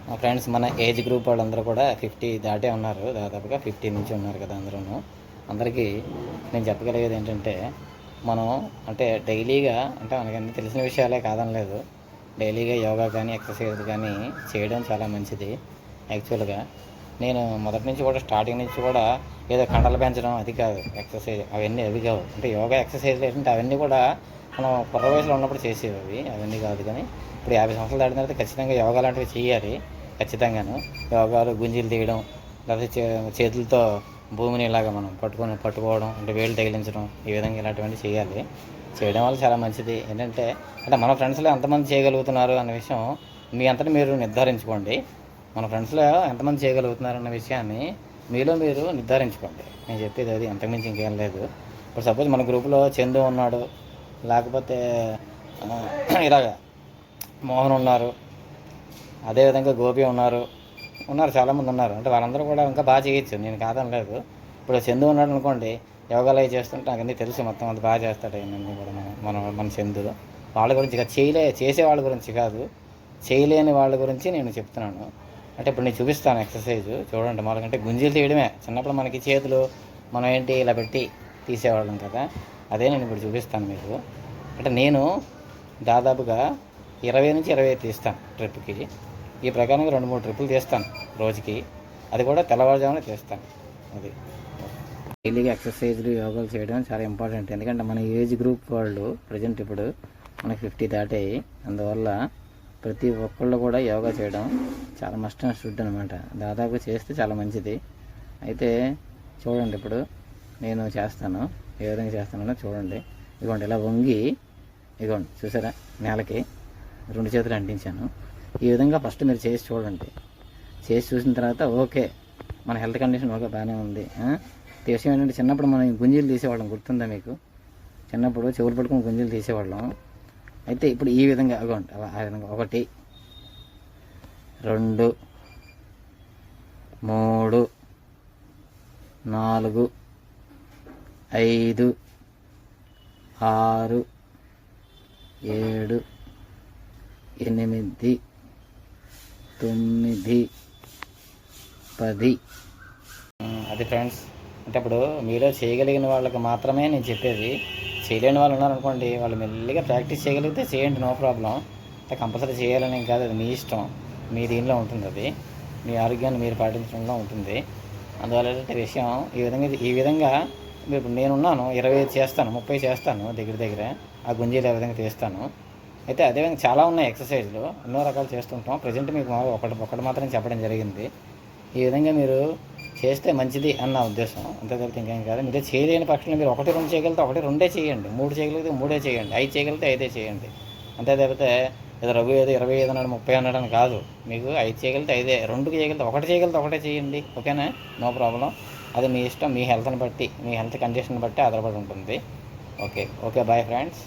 మా ఫ్రెండ్స్ మన age group వాళ్ళందరూ కూడా 50 దాటే ఉన్నారు. దాదాపుగా 50 నుంచి ఉన్నారు కదా అందరూను. అందరికీ నేను చెప్పగలిగేది ఏంటంటే, మనం అంటే డైలీగా అంటే మనకన్నీ తెలిసిన విషయాలే కాదనలేదు. డైలీగా యోగా కానీ, ఎక్సర్సైజ్ కానీ చేయడం చాలా మంచిది. యాక్చువల్‌గా నేను మొదటి నుంచి కూడా స్టార్టింగ్ నుంచి కూడా ఏదో కండలు పెంచడం అది కాదు ఎక్సర్సైజ్ అవన్నీ అవి కావు. అంటే యోగా ఎక్సర్సైజ్లు ఏంటంటే అవన్నీ కూడా మనం కుర్ర వయసులో ఉన్నప్పుడు చేసేవి అవన్నీ కాదు. కానీ ఇప్పుడు 50 సంవత్సరాలు దాటిన తర్వాత ఖచ్చితంగా యోగా లాంటివి చేయాలి. ఖచ్చితంగాను యోగాలు గుంజీలు తీయడం, లేకపోతే చేతులతో భూమిని ఇలాగ మనం పట్టుకోవడం, అంటే వేళ్ళు తగిలించడం, ఈ విధంగా ఇలాంటివన్నీ చేయాలి. చేయడం వల్ల చాలా మంచిది. ఏంటంటే అంటే మన ఫ్రెండ్స్లో ఎంతమంది చేయగలుగుతున్నారు అన్న విషయం మీ అంతటా మీరు నిర్ధారించుకోండి. మన ఫ్రెండ్స్లో ఎంతమంది చేయగలుగుతున్నారు అన్న విషయాన్ని మీలో మీరు నిర్ధారించుకోండి. నేను చెప్పేది అది, అంతకుమించి ఇంకేం లేదు. ఇప్పుడు సపోజ్ మన గ్రూప్లో చందు ఉన్నాడు, లేకపోతే ఇలాగ మోహన్ ఉన్నారు, అదేవిధంగా గోపి ఉన్నారు చాలామంది ఉన్నారు. అంటే వాళ్ళందరూ కూడా ఇంకా బాగా చేయొచ్చు, నేను కాదనలేదు. ఇప్పుడు చందు ఉన్నాడు అనుకోండి, యోగాలు అవి చేస్తుంటే నాకు అన్నీ తెలుసు, మొత్తం అంత బాగా చేస్తాడు అన్నీ కూడా. మన చందు వాళ్ళ గురించి కాదు, చేసే వాళ్ళ గురించి కాదు, చేయలేని వాళ్ళ గురించి నేను చెప్తున్నాను. అంటే ఇప్పుడు నేను చూపిస్తాను ఎక్సర్సైజ్ చూడండి. మనకంటే గుంజీలు తీయడమే చిన్నప్పుడు మనకి చేతులు మనం ఏంటి ఇలా పెట్టి తీసేవాళ్ళం కదా, అదే నేను ఇప్పుడు చూపిస్తాను మీకు. అంటే నేను దాదాపుగా 20 నుంచి 25 తీస్తాను ట్రిప్కి. ఈ ప్రకారంగా 2-3 ట్రిప్పులు తీస్తాను రోజుకి. అది కూడా తెల్లవారుజామున తీస్తాను. అది డైలీగా ఎక్సర్సైజ్లు యోగాలు చేయడం చాలా ఇంపార్టెంట్. ఎందుకంటే మన ఏజ్ గ్రూప్ వాళ్ళు ప్రజెంట్ ఇప్పుడు మనకి 50 దాటాయి. అందువల్ల ప్రతి ఒక్కళ్ళు కూడా యోగా చేయడం చాలా మస్ట్ అండ్ షుడ్ అనమాట. దాదాపు చేస్తే చాలా మంచిది. అయితే చూడండి, ఇప్పుడు నేను చేస్తాను, ఏ విధంగా చేస్తానో చూడండి. ఇదిగోండి ఇలా వంగి, ఇదిగోండి చూసారా, నేలకి 2 చేతులు అంటించాను. ఈ విధంగా ఫస్ట్ మీరు చేసి చూడండి. చేసి చూసిన తర్వాత ఓకే, మన హెల్త్ కండిషన్ ఓకే బాగానే ఉంది. విషయం ఏంటంటే చిన్నప్పుడు మనం గుంజీలు తీసేవాళ్ళం, గుర్తుందా మీకు? చిన్నప్పుడు చెవులు పట్టుకుని గుంజీలు తీసేవాళ్ళం. అయితే ఇప్పుడు ఈ విధంగా అగోండి, ఆ విధంగా 1 2 3 4 5 6 7 8 9 10. అది ఫ్రెండ్స్. అంటే ఇప్పుడు మీలో చేయగలిగిన వాళ్ళకి మాత్రమే నేను చెప్పేది. చేయలేని వాళ్ళు ఉన్నారనుకోండి, వాళ్ళు మెల్లిగా ప్రాక్టీస్ చేయగలిగితే చేయండి, నో ప్రాబ్లం. అంటే కంపల్సరీ చేయాలని కాదు, అది మీ ఇష్టం, మీ దీనిలో ఉంటుంది. అది మీ ఆరోగ్యాన్ని మీరు పాటించడంలో ఉంటుంది. అందువల్ల విషయం ఈ విధంగా ఇప్పుడు నేనున్నాను, 25 చేస్తాను, 30 చేస్తాను దగ్గర ఆ గుంజీలు ఏ విధంగా తీస్తాను. అయితే అదేవిధంగా చాలా ఉన్నాయి ఎక్సర్సైజ్లు, ఎన్నో రకాలు చేస్తుంటాం. ప్రజెంట్ మీకు ఒకటి మాత్రం చెప్పడం జరిగింది. ఈ విధంగా మీరు చేస్తే మంచిది అన్న ఉద్దేశం, అంతే తప్పితే ఇంకేం కాదు. మీరే చేయలేని పక్షంలో మీరు 1-2 చేయగలిగితే 1-2 చేయండి, 3 చేయగలిగితే 3 చేయండి, 5 చేయగలిగితే 5 చేయండి. అంతే తప్పితే ఏదో రఘు ఏదో 25 అన్నాడు 30 అన్నాడు అని కాదు. మీకు 5 చేయగలిగితే 5, 2 చేయగలిగితే 1 చేయగలిగితే 1 చేయండి, ఓకేనా, నో ప్రాబ్లం. అది మీ ఇష్టం, మీ హెల్త్ని బట్టి, మీ హెల్త్ కండిషన్ బట్టి ఆధారపడి ఉంటుంది. Okay bye friends.